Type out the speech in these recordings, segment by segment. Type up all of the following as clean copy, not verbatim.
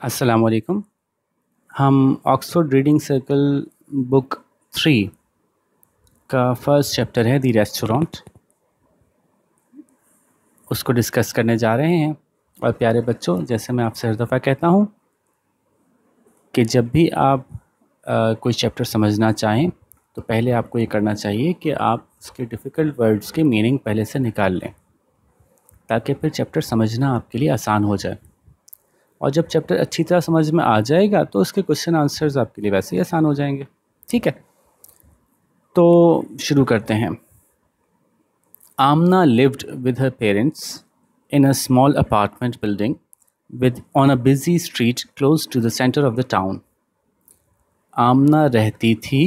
अस्सलाम वालेकुम। हम ऑक्सफोर्ड रीडिंग सर्कल बुक 3 का फर्स्ट चैप्टर है दी रेस्टोरेंट, उसको डिस्कस करने जा रहे हैं। और प्यारे बच्चों, जैसे मैं आपसे हर दफ़ा कहता हूँ कि जब भी आप कोई चैप्टर समझना चाहें तो पहले आपको ये करना चाहिए कि आप उसके डिफ़िकल्ट वर्ड्स के मीनिंग पहले से निकाल लें, ताकि फिर चैप्टर समझना आपके लिए आसान हो जाए। और जब चैप्टर अच्छी तरह समझ में आ जाएगा तो उसके क्वेश्चन आंसर्स आपके लिए वैसे ही आसान हो जाएंगे। ठीक है, तो शुरू करते हैं। Amna lived with her parents in a small apartment building with on a busy street close to the center of the town. आमना रहती थी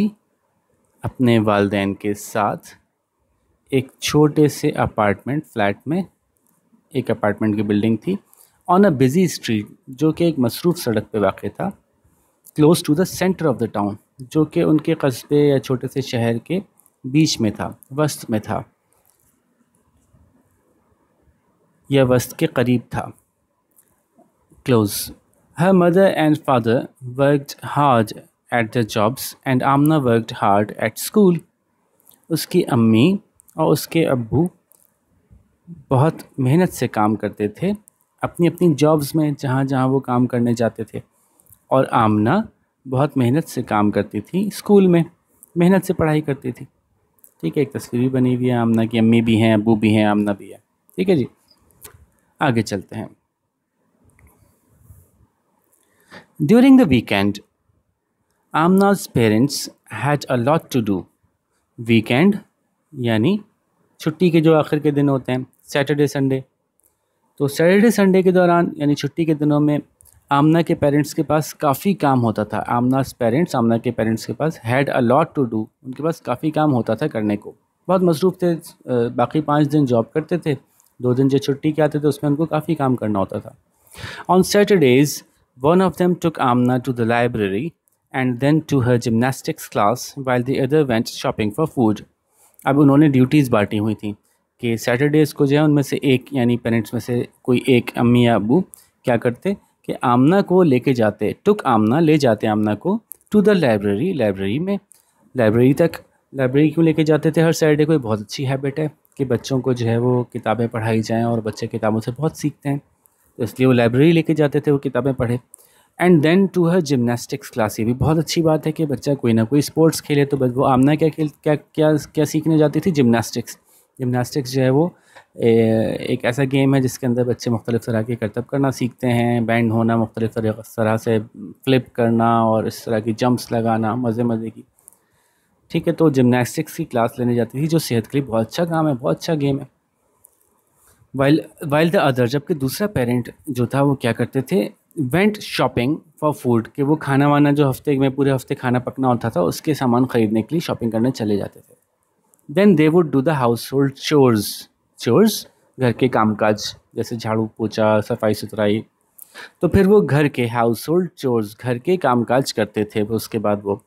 अपने वालिदैन के साथ एक छोटे से अपार्टमेंट फ्लैट में। एक अपार्टमेंट की बिल्डिंग थी ऑन अ बिजी स्ट्रीट, जो कि एक मसरूफ़ सड़क पे वाक़ था, close to the centre of the town, जो कि उनके कस्बे या छोटे से शहर के बीच में था, वस्त में था या वस्त के करीब था। Close. Her mother and father worked hard at their jobs and Amna worked hard at school. उसकी अम्मी और उसके अब्बू बहुत मेहनत से काम करते थे अपनी अपनी जॉब्स में, जहाँ जहाँ वो काम करने जाते थे। और आमना बहुत मेहनत से काम करती थी, स्कूल में मेहनत से पढ़ाई करती थी। ठीक है, एक तस्वीर भी बनी हुई है, आमना की अम्मी भी हैं, अब्बू भी हैं, आमना भी है। ठीक है जी, आगे चलते हैं। During the weekend Amna's parents had a lot to do. Weekend यानी छुट्टी के जो आखिर के दिन होते हैं, सैटरडे संडे। तो सैटरडे संडे के दौरान यानी छुट्टी के दिनों में आमना के पेरेंट्स के पास काफ़ी काम होता था। आमना के पेरेंट्स के पास had a lot to do, उनके पास काफ़ी काम होता था करने को, बहुत मसरूफ़ थे। बाकी 5 दिन जॉब करते थे, 2 दिन जो छुट्टी के आते थे उसमें उनको काफ़ी काम करना होता था। On Saturdays one of them took Amna to the library and then to her gymnastics class while the other went shopping for food. अब उन्होंने ड्यूटीज़ बांटी हुई थी कि सैटरडेज़ को जो है उनमें से एक यानी पेरेंट्स में से कोई एक अम्मी या अब्बू क्या करते कि आमना को लेके जाते, टुक आमना ले जाते आमना को टू द लाइब्रेरी, लाइब्रेरी में, लाइब्रेरी तक। लाइब्रेरी क्यों लेके जाते थे हर सैटरडे को? बहुत अच्छी हैबिट है कि बच्चों को जो है वो किताबें पढ़ाई जाएँ और बच्चे किताबों से बहुत सीखते हैं, तो इसलिए वो लाइब्रेरी लेके जाते थे, वो किताबें पढ़े। And then to her gymnastics class, ये भी बहुत अच्छी बात है कि बच्चा कोई ना कोई स्पोर्ट्स खेले, तो वो आमना क्या सीखने जाती थी? जिमनास्टिक्स। जिमनास्टिक्स जो है वो एक ऐसा गेम है जिसके अंदर बच्चे मुख्तलिफ़ तरह के करतब करना सीखते हैं, बैंड होना, मुख्तलिफ़ तरह से फ्लिप करना और इस तरह की जंप्स लगाना, मज़े मज़े की। ठीक है, तो जिमनास्टिक्स की क्लास लेने जाती थी, जो सेहत के लिए बहुत अच्छा काम है, बहुत अच्छा गेम है। वाइल द अदर, जबकि दूसरा पेरेंट जो था वो क्या करते थे? वेंट शॉपिंग फॉर फूड, कि वो खाना वाना जो हफ्ते में पूरे हफ्ते खाना पकना होता था उसके सामान ख़रीदने के लिए शॉपिंग करने चले जाते थे। Then they would do the household chores, घर के कामकाज जैसे झाड़ू पोछा, सफाई सुथराई। तो फिर वो घर के हाउस होल्ड चोर्स, घर के कामकाज करते थे। उसके बाद वो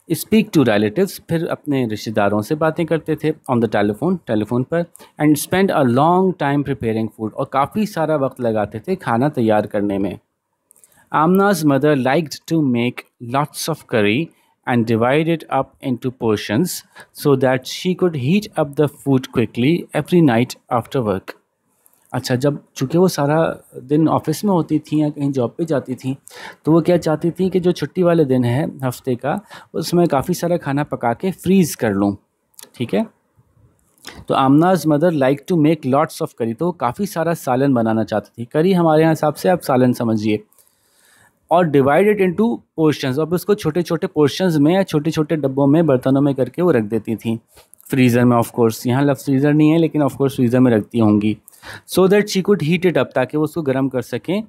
स्पीक टू रिलेटिव्स, फिर अपने रिश्तेदारों से बातें करते थे ऑन द टेलीफोन पर। And spend a long time preparing food, और काफ़ी सारा वक्त लगाते थे खाना तैयार करने में। Amna's mother liked to make lots of curry and divide it up into portions so that she could heat up the food quickly every night after work. अच्छा, जब चूँकि वो सारा दिन ऑफिस में होती थी या कहीं जॉब पे जाती थी, तो वो क्या चाहती थी कि जो छुट्टी वाले दिन है हफ्ते का, उसमें काफ़ी सारा खाना पका के फ्रीज़ कर लूँ। ठीक है, तो Amna's mother like to make lots of curry, तो वो काफ़ी सारा सालन बनाना चाहती थी। करी हमारे यहाँ हिसाब से आप सालन समझिए। और डिवाइडेड इनटू पोर्शंस, अब उसको छोटे छोटे पोर्शंस में या छोटे छोटे डब्बों में, बर्तनों में करके वो रख देती थी फ्रीज़र में। ऑफ कोर्स यहाँ लफ्ज़ फ्रीज़र नहीं है, लेकिन ऑफ कोर्स फ्रीज़र में रखती होंगी, so that she could heat it up, ताकि वो उसको गर्म कर सकें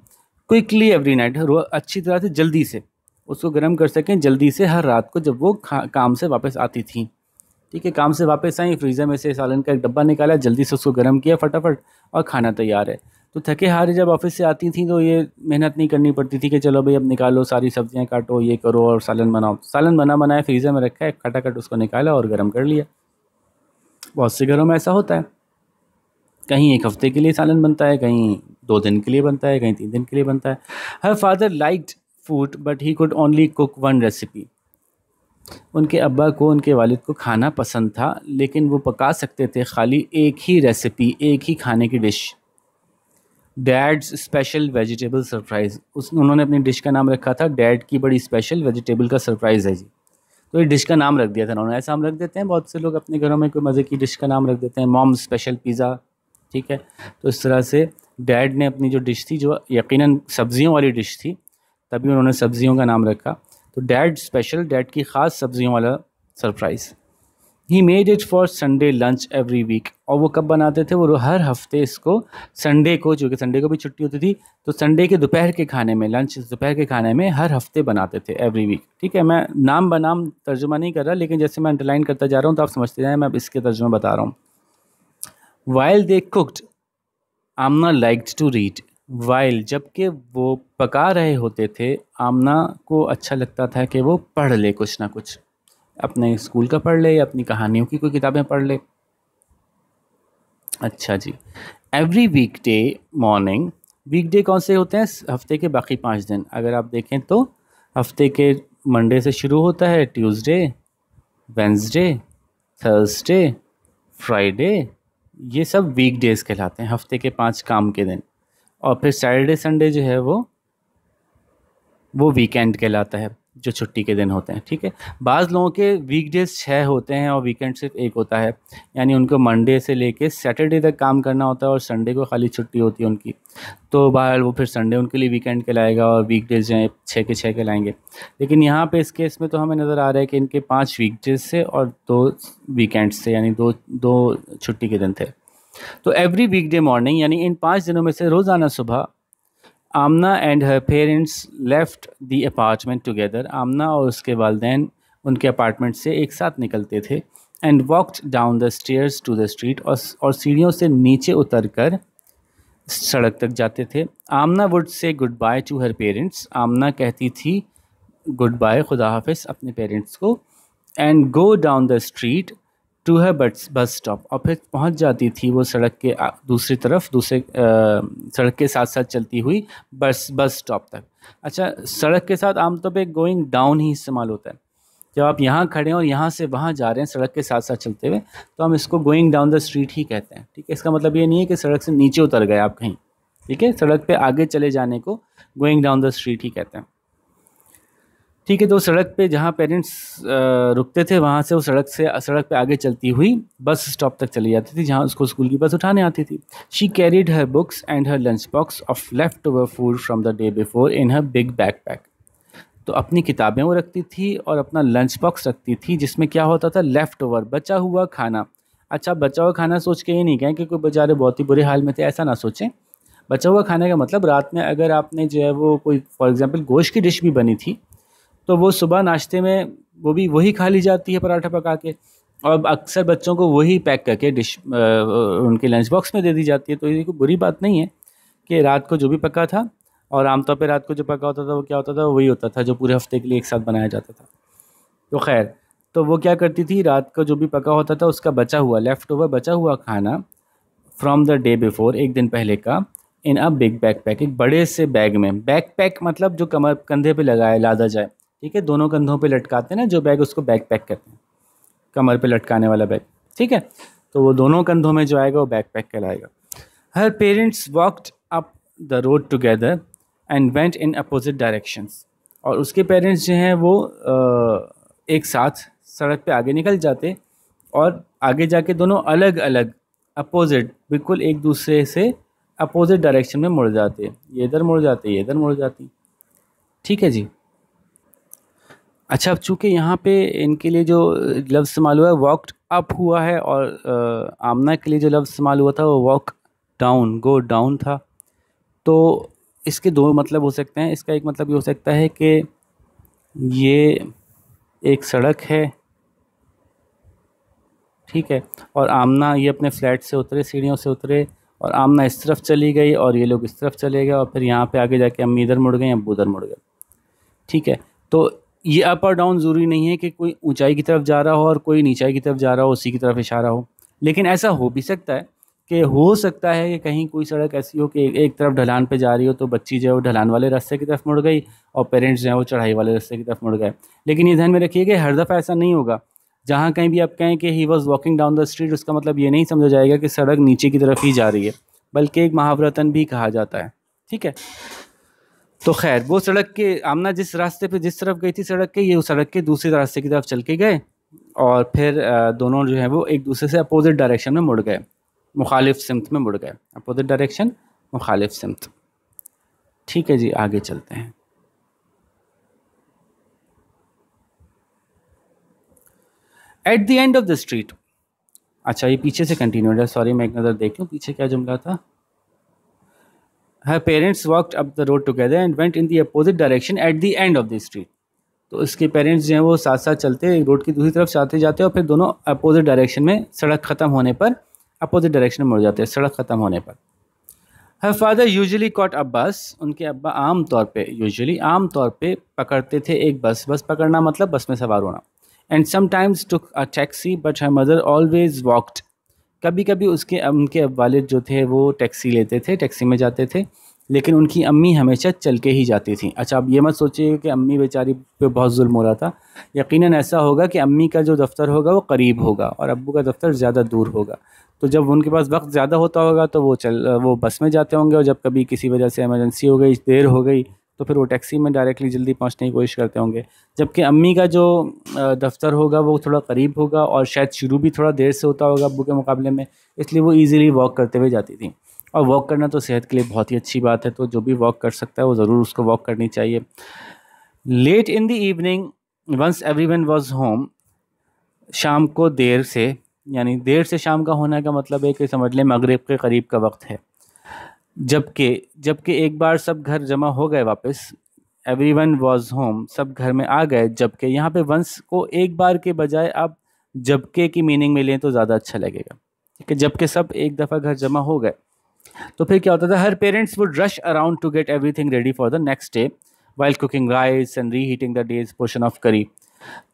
क्विकली एवरी नाइट, अच्छी तरह से जल्दी से उसको गर्म कर सकें, जल्दी से हर रात को जब वो काम से वापस आती थी। ठीक है, काम से वापस आई, फ्रीज़र में से सालन का एक डब्बा निकाला, जल्दी से उसको गर्म किया फटाफट और खाना तैयार है। तो थके हारे जब ऑफिस से आती थी तो ये मेहनत नहीं करनी पड़ती थी कि चलो भाई अब निकालो, सारी सब्जियां काटो, ये करो और सालन बनाओ। सालन बनाया फ्रीज़र में रखा है, खटाखट उसको निकाला और गर्म कर लिया। बहुत से घरों में ऐसा होता है, कहीं एक हफ्ते के लिए सालन बनता है, कहीं 2 दिन के लिए बनता है, कहीं 3 दिन के लिए बनता है। Her father liked food but he could only cook 1 recipe. उनके अब्बा को, उनके वालिद को खाना पसंद था, लेकिन वो पका सकते थे खाली एक ही रेसिपी, एक ही खाने की dish. Dad's special vegetable surprise, उन्होंने अपनी डिश का नाम रखा था डैड की बड़ी स्पेशल वेजिटेबल का सरप्राइज़ है जी। तो ये डिश का नाम रख दिया था उन्होंने। ऐसा हम रख देते हैं, बहुत से लोग अपने घरों में कोई मज़े की डिश का नाम रख देते हैं, मॉम स्पेशल पिज़्ज़ा, ठीक है। तो इस तरह से डैड ने अपनी जो डिश थी, जो यकीनन सब्जियों वाली डिश थी, तभी उन्होंने सब्जियों का नाम रखा। तो डैड स्पेशल, डैड की ख़ास सब्जियों वाला surprise. He made it for Sunday lunch every week, और वो कब बनाते थे, वो हर हफ्ते इसको संडे को, जो कि संडे को भी छुट्टी होती थी, तो संडे के दोपहर के खाने में, लंच दोपहर के खाने में हर हफ्ते बनाते थे, एवरी वीक। ठीक है, मैं नाम बनाम तर्जुमा नहीं कर रहा, लेकिन जैसे मैं अंडरलाइन करता जा रहा हूँ तो आप समझते जाएँ, मैं अब इसके तर्जुमा बता रहा हूँ। While they cooked Amna liked to read, while जबकि वो पका रहे होते थे, आमना को अच्छा लगता था कि वो पढ़ ले कुछ ना कुछ, अपने स्कूल का पढ़ ले या अपनी कहानियों की कोई किताबें पढ़ ले। अच्छा जी। एवरी वीकडे मॉर्निंग, वीकडे कौन से होते हैं, हफ्ते के बाकी 5 दिन। अगर आप देखें तो हफ्ते के मंडे से शुरू होता है, ट्यूसडे, वेंसडे, थर्सडे, फ्राइडे, ये सब वीकडेज़ कहलाते हैं, हफ्ते के 5 काम के दिन। और फिर सैटरडे संडे जो है वो वीकेंड कहलाता है, जो छुट्टी के दिन होते हैं। ठीक है, बाज़ लोगों के वीकडेज़ 6 होते हैं और वीकेंड सिर्फ 1 होता है, यानी उनको मंडे से लेके सैटरडे तक काम करना होता है और संडे को खाली छुट्टी होती है उनकी। तो बहरहाल वो फिर संडे उनके लिए वीकेंड कहलाएगा और वीकडेज़ जो हैं 6 के 6 कहलाएंगे। लेकिन यहाँ पे इस केस में तो हमें नज़र आ रहा है कि इनके 5 वीकडेज़ से और 2 वीकेंड से, यानी दो छुट्टी के दिन थे। तो एवरी वीकडे मॉर्निंग, यानी इन 5 दिनों में से रोज़ाना सुबह, Amna and her parents left the apartment together, Amna और उसके वालिदैन उनके अपार्टमेंट से एक साथ निकलते थे। And walked down the stairs to the street, और सीढ़ियों से नीचे उतर कर सड़क तक जाते थे। Amna would say good bye to her parents, Amna कहती थी गुड बाय, खुदा हाफिज़, अपने पेरेंट्स को। And go down the street to her bus stop, और फिर पहुंच जाती थी वो सड़क के दूसरी तरफ, सड़क के साथ साथ चलती हुई बस स्टॉप तक। अच्छा, सड़क के साथ आमतौर पे गोइंग डाउन ही इस्तेमाल होता है। जब आप यहाँ खड़े हैं और यहाँ से वहाँ जा रहे हैं सड़क के साथ साथ चलते हुए, तो हम इसको गोइंग डाउन द स्ट्रीट ही कहते हैं। ठीक है, इसका मतलब ये नहीं है कि सड़क से नीचे उतर गए आप कहीं। ठीक है, सड़क पे आगे चले जाने को गोइंग डाउन द स्ट्रीट ही कहते हैं। ठीक है, तो सड़क पे जहाँ पेरेंट्स रुकते थे, वहाँ से वो सड़क पे आगे चलती हुई बस स्टॉप तक चली जाती थी, जहाँ उसको स्कूल की बस उठाने आती थी। She carried her books and her lunch box of left over food from the day before in her big backpack, तो अपनी किताबें वो रखती थी और अपना लंच बॉक्स रखती थी, जिसमें क्या होता था, लेफ़्ट ओवर, बचा हुआ खाना। अच्छा, बचा हुआ खाना सोच के ये नहीं कहें कि कोई बेचारे बहुत ही बुरे हाल में थे, ऐसा ना सोचें। बचा हुआ खाने का मतलब रात में अगर आपने जो है वो कोई फॉर एग्जांपल गोश्त की डिश भी बनी थी, तो वो सुबह नाश्ते में वो भी वही खा ली जाती है, पराठा पका के, और अक्सर बच्चों को वही पैक करके डिश उनके लंच बॉक्स में दे दी जाती है। तो ये कोई बुरी बात नहीं है कि रात को जो भी पका था, और आमतौर पे रात को जो पका होता था वो क्या होता था, वही होता था जो पूरे हफ्ते के लिए एक साथ बनाया जाता था। तो खैर, तो वो क्या करती थी, रात को जो भी पका होता था उसका बचा हुआ, लेफ़्ट ओवर बचा हुआ खाना, फ्रॉम द डे बिफोर, एक दिन पहले का, इन अ बिग बैकपैक, एक बड़े से बैग में। बैकपैक मतलब जो कंधे पे लगाए, लादा जाए। ठीक है, दोनों कंधों पे लटकाते हैं ना जो बैग, उसको बैकपैक कहते हैं, कमर पे लटकाने वाला बैग। ठीक है, तो वो दोनों कंधों में जो आएगा वो बैकपैक कहलाएगा। Her parents walked up the road together and went in opposite directions, और उसके पेरेंट्स जो हैं वो एक साथ सड़क पे आगे निकल जाते और आगे जाके दोनों अलग अलग, अपोजिट, बिल्कुल एक दूसरे से अपोजिट डायरेक्शन में मुड़ जाते, ये इधर मुड़ जाते, ये इधर मुड़ जाती। ठीक है जी। अच्छा, अब चूँकि यहाँ पे इनके लिए जो लफ्ज़ इस्तेमाल हुआ है वॉकड अप हुआ है, और आमना के लिए जो लफ्ज़ इस्तेमाल हुआ था वो वॉक डाउन, गो डाउन था। तो इसके 2 मतलब हो सकते हैं। इसका एक मतलब ये हो सकता है कि ये एक सड़क है, ठीक है, और आमना ये अपने फ्लैट से उतरे, सीढ़ियों से उतरे, और आमना इस तरफ चली गई और ये लोग इस तरफ चले गए, और फिर यहाँ पे आगे जाके अम्मी इधर मुड़ गई, अब्बू उधर मुड़ गए। ठीक है, तो ये अप और डाउन ज़रूरी नहीं है कि कोई ऊंचाई की तरफ जा रहा हो और कोई नीचाई की तरफ जा रहा हो, उसी की तरफ इशारा हो, लेकिन ऐसा हो भी सकता है कि हो सकता है कि कहीं कोई सड़क ऐसी हो कि एक तरफ ढलान पे जा रही हो तो बच्ची जो है वो ढलान वाले रास्ते की तरफ मुड़ गई और पेरेंट्स जो है वो चढ़ाई वाले रास्ते की तरफ मुड़ गए। लेकिन ये ध्यान में रखिए कि हर दफ़ा ऐसा नहीं होगा। जहाँ कहीं भी आप कहें कि he was walking down the street, उसका मतलब ये नहीं समझा जाएगा कि सड़क नीचे की तरफ ही जा रही है, बल्कि एक मुहावरतन भी कहा जाता है। ठीक है, तो खैर वो सड़क के आमना जिस रास्ते पे जिस तरफ गई थी सड़क के, ये उस सड़क के दूसरे रास्ते की तरफ चल के गए और फिर दोनों जो है वो एक दूसरे से अपोजिट डायरेक्शन में मुड़ गए, मुखालिफ सिमत में मुड़ गए, अपोजिट डायरेक्शन मुखालिफ सिमत। ठीक है जी, आगे चलते हैं। At the end of the street, अच्छा ये पीछे से कंटिन्यू है, सॉरी मैं एक नज़र देख लूँ पीछे क्या जुमला था। Her parents walked up the road together and went in the opposite direction at the end of the street. तो इसके पेरेंट्स जो हैं वो साथ साथ चलते रोड की दूसरी तरफ जाते जाते और फिर दोनों अपोजिट डायरेक्शन में, सड़क ख़त्म होने पर अपोजिट डायरेक्शन में मुड़ जाते हैं सड़क ख़त्म होने पर। Her father usually caught a बस, उनके अब्बा आम तौर पे यूजुअली आम तौर पे पकड़ते थे एक बस, बस पकड़ना मतलब बस में सवार होना। And sometimes took a taxi but her mother always walked, कभी कभी उनके वालिद जो थे वो टैक्सी लेते थे, टैक्सी में जाते थे, लेकिन उनकी अम्मी हमेशा चल के ही जाती थी। अच्छा अब ये मत सोचिए कि अम्मी बेचारी पे बहुत जुल्म हो रहा था, यकीनन ऐसा होगा कि अम्मी का जो दफ्तर होगा वो करीब होगा और अब्बू का दफ्तर ज़्यादा दूर होगा। तो जब उनके पास वक्त ज़्यादा होता होगा तो वो बस में जाते होंगे, और जब कभी किसी वजह से इमरजेंसी हो गई, देर हो गई, तो फिर वो टैक्सी में डायरेक्टली जल्दी पहुंचने की कोशिश करते होंगे। जबकि अम्मी का जो दफ्तर होगा वो थोड़ा करीब होगा और शायद शुरू भी थोड़ा देर से होता होगा अब्बू के मुकाबले में, इसलिए वो ईज़िली वॉक करते हुए जाती थी। और वॉक करना तो सेहत के लिए बहुत ही अच्छी बात है, तो जो भी वॉक कर सकता है वो ज़रूर उसको वॉक करनी चाहिए। Late in the evening once everyone was home, शाम को देर से, यानी देर से शाम का होने का मतलब है कि समझ लें मगरिब के करीब का वक्त है। जबकि एक बार सब घर जमा हो गए वापस, एवरीवन वाज होम, सब घर में आ गए। जबकि यहाँ पे वंस को एक बार के बजाय आप जबकि की मीनिंग में लें तो ज़्यादा अच्छा लगेगा। ठीक है, जबकि सब एक दफ़ा घर जमा हो गए तो फिर क्या होता था, her parents would rush around to get everything ready for the next day while cooking rice and reheating the day's portion of curry.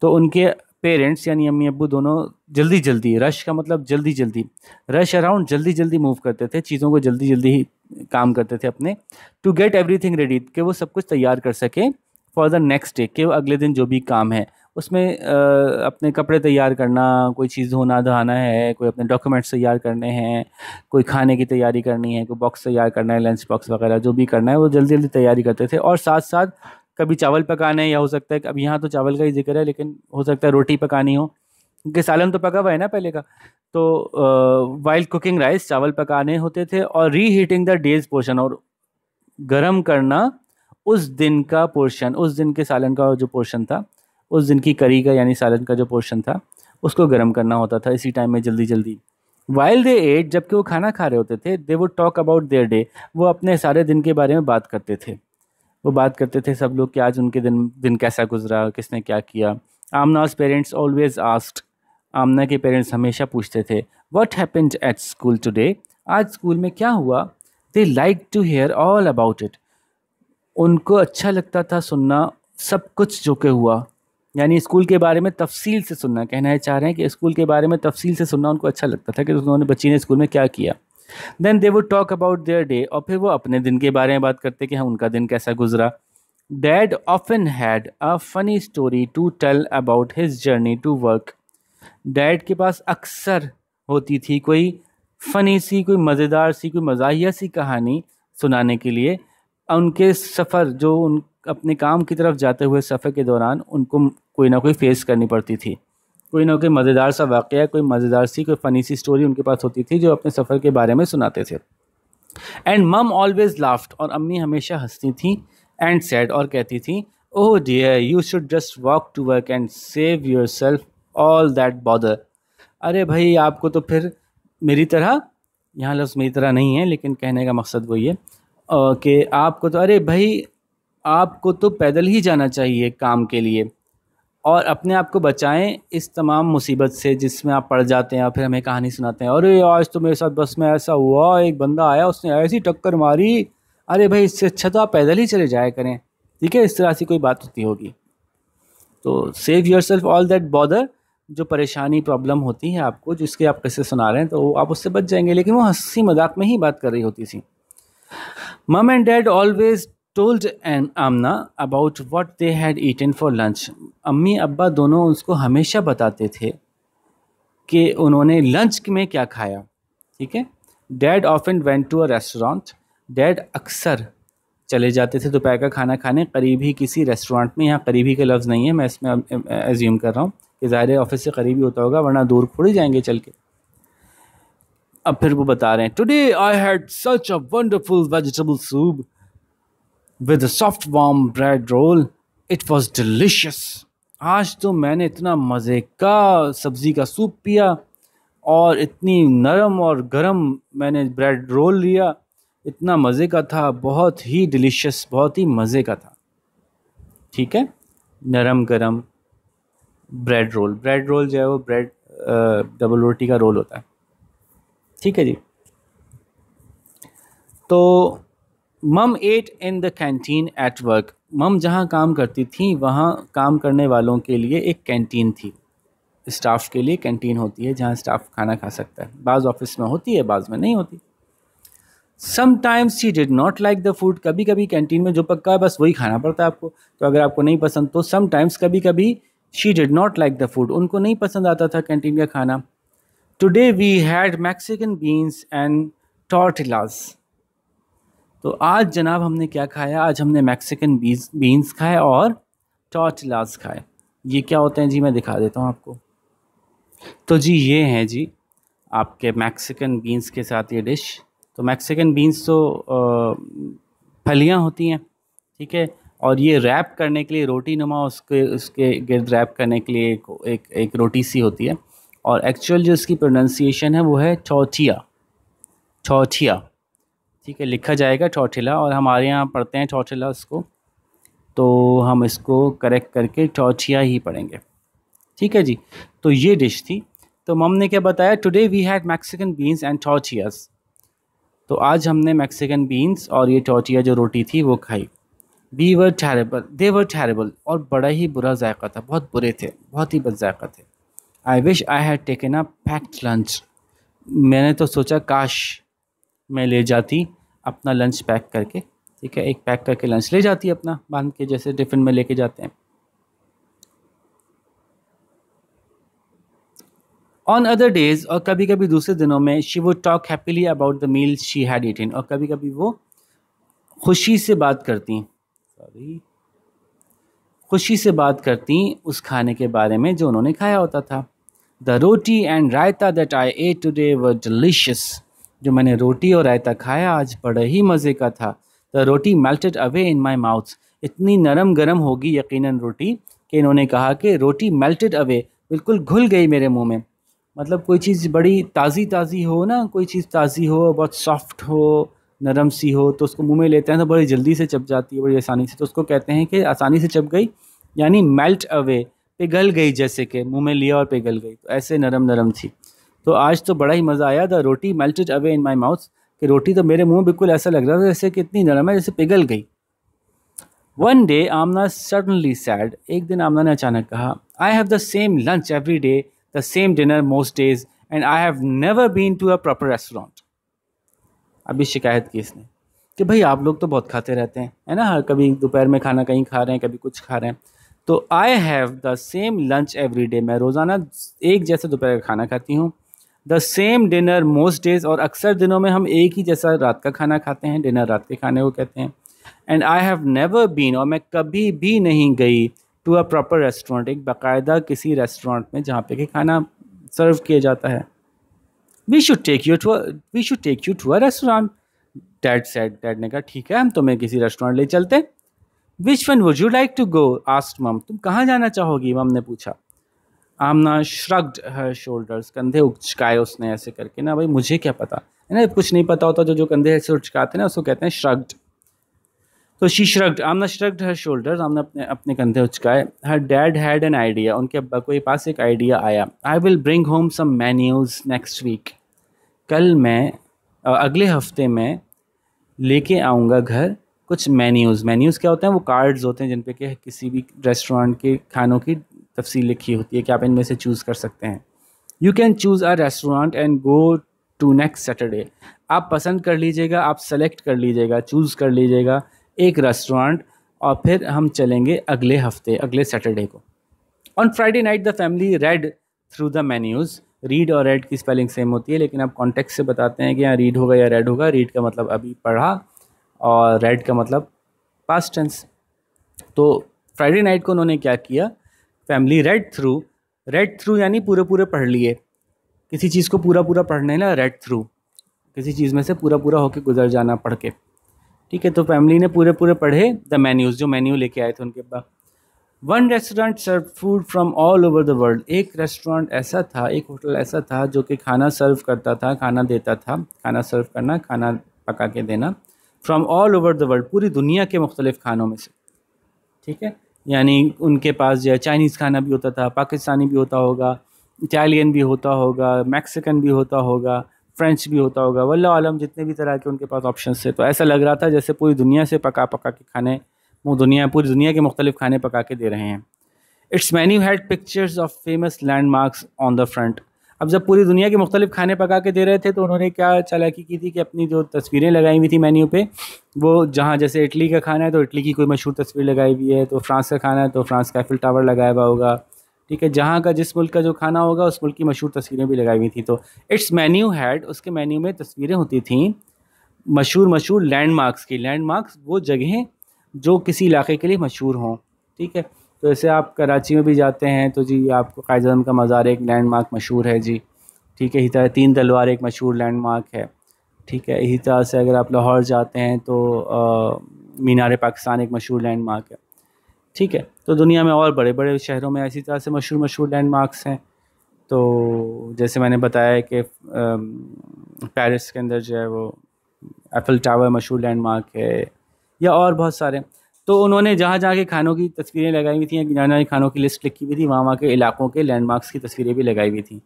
तो उनके पेरेंट्स यानी अम्मी अब्बू दोनों जल्दी जल्दी, रश का मतलब जल्दी जल्दी, रश अराउंड जल्दी जल्दी मूव करते थे, चीज़ों को जल्दी जल्दी ही काम करते थे अपने, टू गेट एवरीथिंग रेडी, कि वो सब कुछ तैयार कर सके फॉर द नेक्स्ट डे, कि वो अगले दिन जो भी काम है उसमें अपने कपड़े तैयार करना, कोई चीज़ धोना धाना है, कोई अपने डॉक्यूमेंट्स तैयार करने हैं, कोई खाने की तैयारी करनी है, कोई बॉक्स तैयार करना है, लंच बॉक्स वगैरह जो भी करना है वो जल्दी जल्दी तैयारी करते थे। और साथ साथ कभी चावल पकाने, या हो सकता है अब यहाँ तो चावल का ही जिक्र है लेकिन हो सकता है रोटी पकानी हो, क्योंकि सालन तो पका हुआ है ना पहले का। तो वाइल कुकिंग राइस, चावल पकाने होते थे, और रीहीटिंग द डेज पोर्शन, और गर्म करना उस दिन का पोर्शन, उस दिन के सालन का जो पोर्शन था, उस दिन की करी का यानी सालन का जो पोर्शन था उसको गर्म करना होता था इसी टाइम में जल्दी जल्दी। वाइल दे एट, जबकि वो खाना खा रहे होते थे, दे would talk about their day, वो अपने सारे दिन के बारे में बात करते थे। वो बात करते थे सब लोग कि आज उनके दिन कैसा गुजरा, किसने क्या किया। Amna's parents always asked, Amna के पेरेंट्स हमेशा पूछते थे, what happened at school today, आज स्कूल में क्या हुआ। They like to hear all about it, उनको अच्छा लगता था सुनना सब कुछ जो के हुआ, यानी स्कूल के बारे में तफसील से सुनना, कहना है चाह रहे हैं कि स्कूल के बारे में तफसील से सुनना उनको अच्छा लगता था कि उन्होंने बच्ची ने स्कूल में क्या किया। Then they would talk about their day, और फिर वो अपने दिन के बारे में बात करते कि हाँ उनका दिन कैसा गुजरा। Dad often had a funny story to tell about his journey to work, dad के पास अक्सर होती थी कोई फ़नी सी, कोई मज़ेदार सी, कोई मज़ाहिया सी कहानी सुनाने के लिए उनके सफ़र, जो उन अपने काम की तरफ जाते हुए सफ़र के दौरान उनको कोई ना कोई फेस करनी पड़ती थी, कोई ना कोई मज़ेदार सा वाक़या, कोई मज़ेदार सी, कोई फ़नी सी स्टोरी उनके पास होती थी जो अपने सफ़र के बारे में सुनाते थे। एंड मम ऑलवेज लाफ्ड, और अम्मी हमेशा हंसती थी, एंड सैड, और कहती थी, oh dear you should just walk to work and save yourself all that bother. अरे भाई आपको तो फिर मेरी तरह, यहाँ लफ्ज़ मेरी तरह नहीं है लेकिन कहने का मकसद वही है कि आपको तो, अरे भाई आपको तो पैदल ही जाना चाहिए काम के लिए, और अपने आप को बचाएं इस तमाम मुसीबत से जिसमें आप पड़ जाते हैं और फिर हमें कहानी सुनाते हैं, अरे आज तो मेरे साथ बस में ऐसा हुआ, एक बंदा आया उसने ऐसी टक्कर मारी, अरे भाई इससे अच्छा तो आप पैदल ही चले जाया करें। ठीक है, इस तरह से कोई बात होती होगी। तो save yourself all that bother, जो परेशानी प्रॉब्लम होती है आपको, जिसके आप किस्से सुना रहे हैं, तो आप उससे बच जाएंगे, लेकिन वो हंसी मजाक में ही बात कर रही होती थी। Mum and dad always told and Amna about what they had eaten for lunch. अम्मी अब्बा दोनों उसको हमेशा बताते थे कि उन्होंने लंच में क्या खाया। ठीक है। Dad often went to a restaurant. Dad अक्सर चले जाते थे दोपहर का खाना खाने करीब ही किसी रेस्टोरेंट में। यहाँ करीब ही का लफ्ज़ नहीं है, मैं इसमें एज्यूम कर रहा हूँ कि ज़ाहिर ऑफिस से करीब ही होता होगा, वरना दूर थोड़ी जाएंगे चल के। अब फिर वो बता रहे हैं, today I had such a wonderful vegetable soup with a soft warm bread roll, it was delicious. आज तो मैंने इतना मज़े का सब्ज़ी का सूप पिया और इतनी नरम और गरम मैंने ब्रेड रोल लिया, इतना मज़े का था, बहुत ही डिलीशियस, बहुत ही मज़े का था। ठीक है। नरम गरम ब्रेड रोल, ब्रेड रोल जो है वो ब्रेड डबल रोटी का रोल होता है। ठीक है जी। तो mum ate in the canteen at work. Mum जहाँ काम करती थी वहाँ काम करने वालों के लिए एक कैंटीन थी। स्टाफ के लिए कैंटीन होती है जहाँ स्टाफ खाना खा सकता है। बाज़ ऑफिस में होती है, बाज़ में नहीं होती। Sometimes she did not like the food. कभी कभी कैंटीन में जो पक्का है बस वही खाना पड़ता है आपको, तो अगर आपको नहीं पसंद तो समटाइम्स कभी कभी she did not like the food, उनको नहीं पसंद आता था कैंटीन का खाना। Today we had Mexican beans and tortillas. तो आज जनाब हमने क्या खाया? आज हमने मैक्सिकन बीन्स खाए और टॉर्टिलास खाए। ये क्या होते हैं जी? मैं दिखा देता हूँ आपको। तो जी ये हैं जी आपके मैक्सिकन बीन्स के साथ ये डिश। तो मैक्सिकन बीन्स तो फलियाँ होती हैं, ठीक है, और ये रैप करने के लिए रोटी नुमा उसके गिर्द रैप करने के लिए एक रोटी सी होती है, और एक्चुअल जो इसकी प्रोनाउंसिएशन है वो है टॉर्टिया। टॉर्टिया, ठीक है, लिखा जाएगा टॉर्टिला, और हमारे यहाँ पढ़ते हैं टॉर्टिला उसको, तो हम इसको करेक्ट करके टॉर्टिया ही पढ़ेंगे। ठीक है जी। तो ये डिश थी। तो मम ने क्या बताया? Today we had Mexican beans and tortillas. तो आज हमने मैक्सिकन बीन्स और ये टॉर्टिया जो रोटी थी वो खाई। We were terrible, they were terrible, और बड़ा ही बुरा जायका था, बहुत बुरे थे, बहुत ही बद जायका थे। I wish I had taken a packed lunch. मैंने तो सोचा काश मैं ले जाती अपना लंच पैक करके। ठीक है, एक पैक करके लंच ले जाती अपना बांध के, जैसे टिफ़िन में लेके जाते हैं। ऑन अदर डेज, और कभी कभी दूसरे दिनों में, she would talk happily about the meal she had eaten, और कभी कभी वो खुशी से बात करती खुशी से बात करती उस खाने के बारे में जो उन्होंने खाया होता था। The roti and raita that I ate today were delicious. जो मैंने रोटी और रायता खाया आज बड़े ही मज़े का था। The roti melted away in my mouth. इतनी नरम गरम होगी यकीनन रोटी कि इन्होंने कहा कि रोटी मेल्टेड अवे, बिल्कुल घुल गई मेरे मुंह में। मतलब कोई चीज़ बड़ी ताज़ी हो ना, कोई चीज़ ताज़ी हो, बहुत सॉफ्ट हो, नरम सी हो, तो उसको मुंह में लेते हैं तो बड़ी जल्दी से चप जाती है, बड़ी आसानी से, तो उसको कहते हैं कि आसानी से चप गई, यानी मेल्ट अवे, पिघल गई, जैसे कि मुंह में लिया और पिघल गई, तो ऐसे नरम नरम थी। तो आज तो बड़ा ही मज़ा आया। The roti melted away in my mouth, कि रोटी तो मेरे मुंह बिल्कुल ऐसा लग रहा था जैसे कि इतनी नरम है जैसे पिघल गई। One day Amna suddenly said. एक दिन आमना ने अचानक कहा, I have the same lunch every day, the same dinner most days, and I have never been to a proper restaurant. अभी शिकायत की इसने कि भाई आप लोग तो बहुत खाते रहते हैं, है ना, कभी दोपहर में खाना कहीं खा रहे हैं, कभी कुछ खा रहे हैं, तो आई have the same lunch every day, मैं रोज़ाना एक जैसा दोपहर का खाना खाती हूँ। The same dinner most days, और अक्सर दिनों में हम एक ही जैसा रात का खाना खाते हैं, डिनर रात के खाने को कहते हैं। And I have never been, और मैं कभी भी नहीं गई, टू अ प्रॉपर रेस्टोरेंट, एक बाकायदा किसी रेस्टोरेंट में जहाँ पे कि खाना सर्व किया जाता है। We should take you to a restaurant, dad said. Dad ने कहा ठीक है, हम तुम्हें किसी रेस्टोरेंट ले चलते। Which one would you like to go? Asked mum. तुम कहाँ जाना चाहोगी? मम ने पूछा। आमना श्रग्ड हर शोल्डर्स, कंधे उचकाए उसने ऐसे करके ना, भाई मुझे क्या पता है ना, कुछ नहीं पता होता, जो कंधे ऐसे उचकाते हैं ना उसको कहते हैं श्रग्ड। तो she shrugged, Amna shrugged her shoulders, Amna अपने कंधे उचकाए। Her dad had an idea, उनके अब्बा के पास एक आइडिया आया। I will bring home some menus next week, कल मैं अगले हफ्ते में लेके आऊँगा घर कुछ मेन्यूज़। मेन्यूज़ क्या होते हैं? वो कार्ड्स होते हैं जिन पे कि किसी भी रेस्टोरेंट के खानों की तफसील लिखी होती है कि आप इनमें से चूज़ कर सकते हैं। You can choose a restaurant and go to next Saturday. आप पसंद कर लीजिएगा, आप सेलेक्ट कर लीजिएगा, चूज़ कर लीजिएगा एक रेस्टोरेंट और फिर हम चलेंगे अगले हफ्ते, अगले सैटरडे को। On Friday night the family red through the menus. Read और रेड की स्पेलिंग सेम होती है, लेकिन आप कॉन्टेक्स्ट से बताते हैं कि यहाँ रीड होगा या रेड होगा। रीड का मतलब अभी पढ़ा और रेड का मतलब पास्ट टेंस। तो फ्राइडे नाइट को उन्होंने क्या किया, फैमिली रेड थ्रू यानी पूरे पूरे पढ़ लिए। किसी चीज़ को पूरा पूरा पढ़ने ना रेड थ्रू, किसी चीज़ में से पूरा पूरा होकर गुजर जाना पढ़ के, ठीक है। तो फैमिली ने पूरे पूरे पढ़े द मेन्यूज़, जो मेन्यू लेके आए थे उनके पास। One restaurant serve food from all over the world. एक रेस्टोरेंट ऐसा था, एक होटल ऐसा था जो कि खाना सर्व करता था, खाना देता था, खाना सर्व करना, खाना पका के देना, from all over the world, पूरी दुनिया के मुख्तलिफ़ खानों में से, ठीक है। यानी उनके पास जो है चाइनीज़ खाना भी होता था, पाकिस्तानी भी होता होगा, इटालियन भी होता होगा, मैक्सिकन भी होता होगा, फ्रेंच भी होता होगा, वल्लाह आलम जितने भी तरह के उनके पास ऑप्शंस थे। तो ऐसा लग रहा था जैसे पूरी दुनिया से पका पका के खाने, वो पूरी दुनिया के मुख्तलिफ खाने पका के दे रहे हैं। It's menu had pictures of famous landmarks on the front. अब जब पूरी दुनिया के मुख्तलिफ खाने पका के दे रहे थे तो उन्होंने क्या चालाकी की थी कि अपनी जो तस्वीरें लगाई हुई थी मेन्यू पे, वो जहाँ जैसे इटली का खाना है तो इटली की कोई मशहूर तस्वीर लगाई हुई है, तो फ्रांस का खाना है तो फ्रांस का एफिल टावर लगाया हुआ होगा, ठीक है। जहाँ का जिस मुल्क का जो खाना होगा उस मुल्क की मशहूर तस्वीरें भी लगाई हुई थी। तो इट्स मेन्यू हैड, उसके मेन्यू में तस्वीरें होती थी मशहूर लैंडमार्क्स की। लैंडमार्क्स वो जगहें जो किसी इलाके के लिए मशहूर हों, ठीक है। तो जैसे आप कराची में भी जाते हैं तो जी आपको कायद-ए-आज़म का मज़ार एक लैंडमार्क मशहूर है जी, ठीक है। इसी तरह तीन तलवार एक मशहूर लैंडमार्क है, ठीक है। इसी तरह से अगर आप लाहौर जाते हैं तो मीनार पाकिस्तान एक मशहूर लैंडमार्क है, ठीक है। तो दुनिया में और बड़े बड़े शहरों में इसी तरह से मशहूर लैंडमार्क्स हैं। तो जैसे मैंने बताया कि पेरिस के अंदर जो है वो एफिल टावर मशहूर लैंडमार्क है, या और बहुत सारे। तो उन्होंने जहाँ जहाँ के खानों की तस्वीरें लगाई हुई थी, जहाँ जहाँ खानों की लिस्ट लिखी हुई थी, वहाँ वहाँ के इलाकों के लैंडमार्क्स की तस्वीरें भी लगाई हुई थी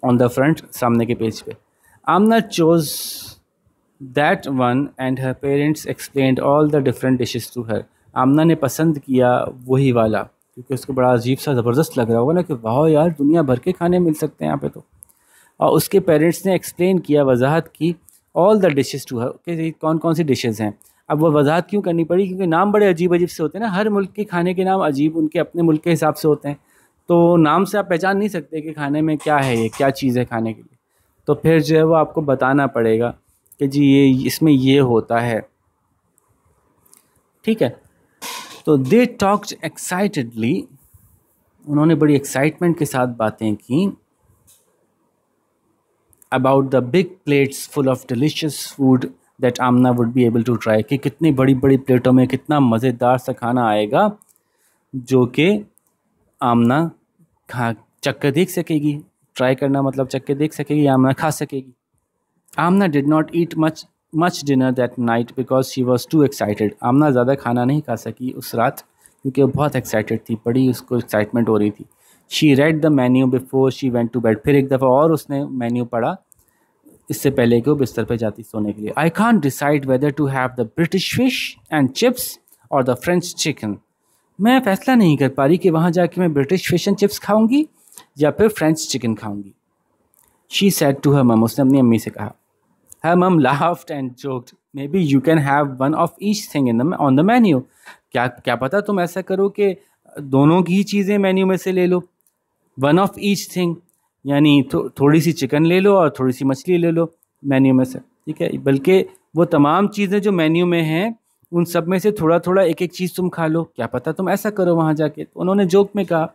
ऑन द फ्रंट, सामने के पेज पे। Amna chose that one and her parents explained all the different dishes to her. Amna ने पसंद किया वही वाला, क्योंकि उसको बड़ा अजीब सा ज़बरदस्त लग रहा होगा ना कि वाह यार दुनिया भर के खाने मिल सकते हैं यहाँ पे। तो और उसके पेरेंट्स ने एक्सप्लेन किया, वजाहत की, all the dishes to her, कि कौन कौन सी डिशेज़ हैं। अब वो वजाहत क्यों करनी पड़ी, क्योंकि नाम बड़े अजीब अजीब से होते हैं ना, हर मुल्क के खाने के नाम अजीब उनके अपने मुल्क के हिसाब से होते हैं। तो नाम से आप पहचान नहीं सकते कि खाने में क्या है, ये क्या चीज़ है खाने के लिए। तो फिर जो है वो आपको बताना पड़ेगा कि जी ये इसमें ये होता है, ठीक है। तो दे टॉक्ड एक्साइटेडली, उन्होंने बड़ी एक्साइटमेंट के साथ बातें की, about the big plates full of delicious food that Amna would be able to try, कि कितनी बड़ी बड़ी प्लेटों में कितना मज़ेदार सा खाना आएगा जो कि आमना चख कर देख सकेगी। ट्राई करना मतलब चख के देख सकेगी, आमना खा सकेगी। Amna did not eat much dinner that night because she was too excited. Amna ज़्यादा खाना नहीं खा सकी उस रात क्योंकि वो बहुत एक्साइटेड थी, बड़ी उसको एक्साइटमेंट हो रही थी। She read the menu before she went to bed, फिर एक दफ़ा और उसने मेन्यू पढ़ा इससे पहले कि वो बिस्तर पे जाती सोने के लिए। I can't decide whether to have the British fish and chips और द फ्रेंच चिकन। मैं फ़ैसला नहीं कर पा रही कि वहाँ जाके मैं ब्रिटिश फिश एंड चिप्स खाऊंगी या फिर फ्रेंच चिकन खाऊंगी। शी सेड टू हर मम, उसने अपनी अम्मी से कहा। हर मम laughed and joked, may be you can have one of each thing on the menu. क्या पता तुम ऐसा करो कि दोनों की ही चीज़ें मेन्यू में से ले लो। वन ऑफ ईच थिंग यानी थोड़ी सी चिकन ले लो और थोड़ी सी मछली ले लो मेन्यू में से, ठीक है। बल्कि वो तमाम चीज़ें जो मेन्यू में हैं उन सब में से थोड़ा थोड़ा एक एक चीज़ तुम खा लो, क्या पता तुम ऐसा करो वहाँ जाके। तो उन्होंने जोक में कहा,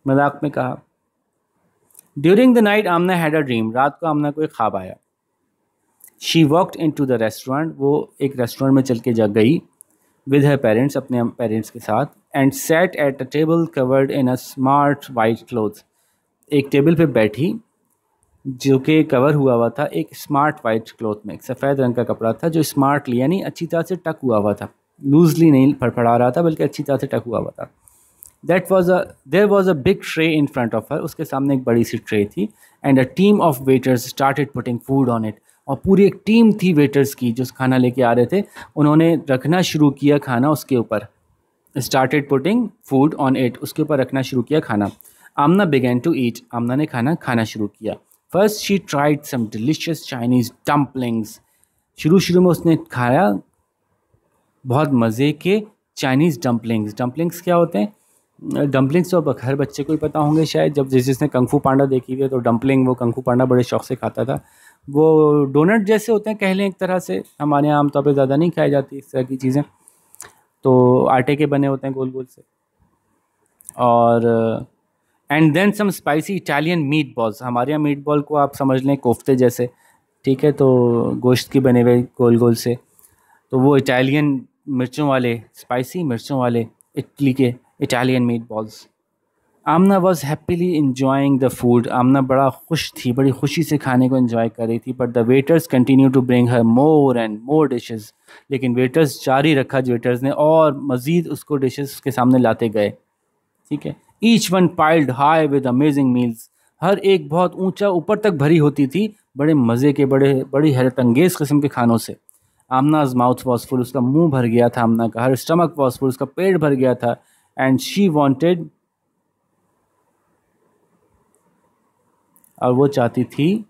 मजाक में कहा। During the night Amna had a dream, रात को आमना को एक ख्वाब आया। She walked into the restaurant, वो एक रेस्टोरेंट में चल के जा गई विद हर पेरेंट्स, अपने पेरेंट्स के साथ, and sat at a table covered in a smart white cloth. एक टेबल पे बैठी जो कि कवर हुआ था एक स्मार्ट वाइट क्लॉथ में, एक सफ़ेद रंग का कपड़ा था जो स्मार्टली यानी अच्छी तरह से टक हुआ था, लूजली नहीं फड़फड़ा रहा था बल्कि अच्छी तरह से टक हुआ था। There was a big tray in front of her, उसके सामने एक बड़ी सी ट्रे थी। And a team of waiters started putting food on it, और पूरी एक टीम थी वेटर्स की जो खाना लेके आ रहे थे, उन्होंने रखना शुरू किया खाना उसके ऊपर। Started putting food on it, उसके ऊपर रखना शुरू किया खाना। आमना बिगैन टू ईट, आमना ने खाना खाना शुरू किया। First she tried some delicious Chinese dumplings, शुरू शुरू में उसने खाया बहुत मज़े के चाइनीज़ डम्पलिंग्स। डम्पलिंग्स क्या होते हैं? डम्पलिंग्स तो अब हर बच्चे को ही पता होंगे शायद, जब जिसने कंग फू पांडा देखी हुई है तो डम्पलिंग वो कंग फू पांडा बड़े शौक से खाता था। वो डोनट जैसे होते हैं कह लें एक तरह से, हमारे यहाँ आमतौर पे ज़्यादा नहीं खाई जाती इस तरह की चीज़ें, तो आटे के बने होते हैं गोल गोल से। और and then some spicy Italian meat balls, हमारे यहाँ मीट बॉल को आप समझ लें कोफ्ते जैसे, ठीक है, तो गोश्त के बने हुए गोल गोल से, तो वो इटालियन मिर्चों वाले, स्पाइसी मिर्चों वाले इटली के Italian meet balls. Amna was happily enjoying the food, Amna बड़ा खुश थी, बड़ी खुशी से खाने को एंजॉय कर रही थी। But the waiters continue to bring her more and more dishes, लेकिन वेटर्स जारी रखा, वेटर्स ने और मज़ीद उसको डिशेस उसके सामने लाते गए, ठीक है। Each one piled high with amazing meals, हर एक बहुत ऊंचा ऊपर तक भरी होती थी, बड़े मज़े के, बड़ी हैरत अंगेज़ किस्म के खानों से। आमनाज माउथ वॉज फुल, उसका मुंह भर गया था आमना का, हर स्टमक वॉज फुल, उसका पेट भर गया था। एंड शी वॉन्टेड, और वो चाहती थी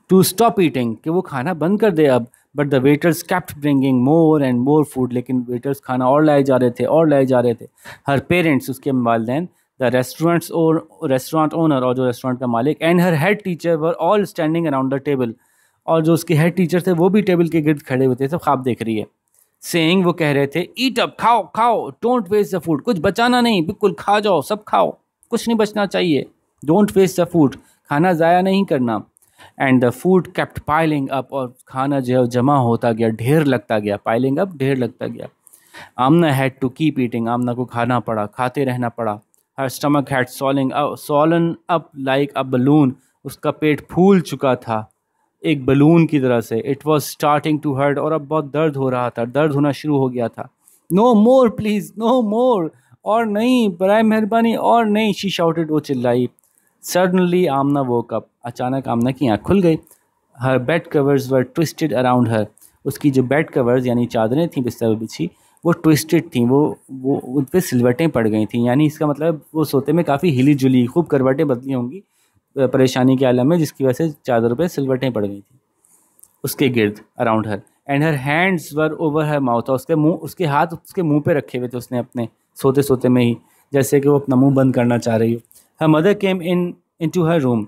टू स्टॉप ईटिंग, कि वो खाना बंद कर दे अब। But the waiters kept bringing more and more food, लेकिन वेटर्स खाना और लाए जा रहे थे और लाए जा रहे थे। हर पेरेंट्स, उसके वालदैन, द रेस्टोरेंट ओनर, और जो रेस्टोरेंट का मालिक, and her head teacher were all standing around the table, और जो उसके हेड टीचर थे वो भी टेबल के गिर्द खड़े हुए थे, सब ख्वाब देख रही है। सेइंग, वो कह रहे थे, ईट अप, खाओ खाओ, डोंट वेस्ट द फूड, कुछ बचाना नहीं, बिल्कुल खा जाओ, सब खाओ, कुछ नहीं बचना चाहिए, डोंट वेस्ट द फूड, खाना ज़ाया नहीं करना। And the food kept piling up, और खाना जो है जमा होता गया, ढेर लगता गया, पाइलिंग अप, ढेर लगता गया। Amna had to keep eating, Amna को खाना पड़ा, खाते रहना पड़ा। Her stomach had swollen up like a balloon, उसका पेट फूल चुका था एक बलून की तरह से। It was starting to hurt, और अब बहुत दर्द हो रहा था, दर्द होना शुरू हो गया था। नो मोर प्लीज, नो मोर, और नहीं, बराए मेहरबानी, और नहीं, शी शाउटेड, वो चिल्लाई। सडनली आमना वोक अप, अचानक आमना की आँख खुल गई। हर बेड कवर्स वर ट्विस्टेड अराउंड हर, उसकी जो बेड कवर्स यानी चादरें थीं बिस्तर पर बिछी, वो ट्विस्टेड थीं, वो उन पर सिलवटें पड़ गई थीं, यानी इसका मतलब वो सोते में काफ़ी हिली जुली, खूब करवटें बदली होंगी परेशानी के आलम में, जिसकी वजह से चादर पे सिलवटें पड़ गई थी उसके गिर्द, around her. And her hands were over her mouth, और उसके हाथ उसके मुंह पे रखे हुए थे उसने अपने, सोते सोते में ही, जैसे कि वो अपना मुंह बंद करना चाह रही हो। Her mother came in to her room,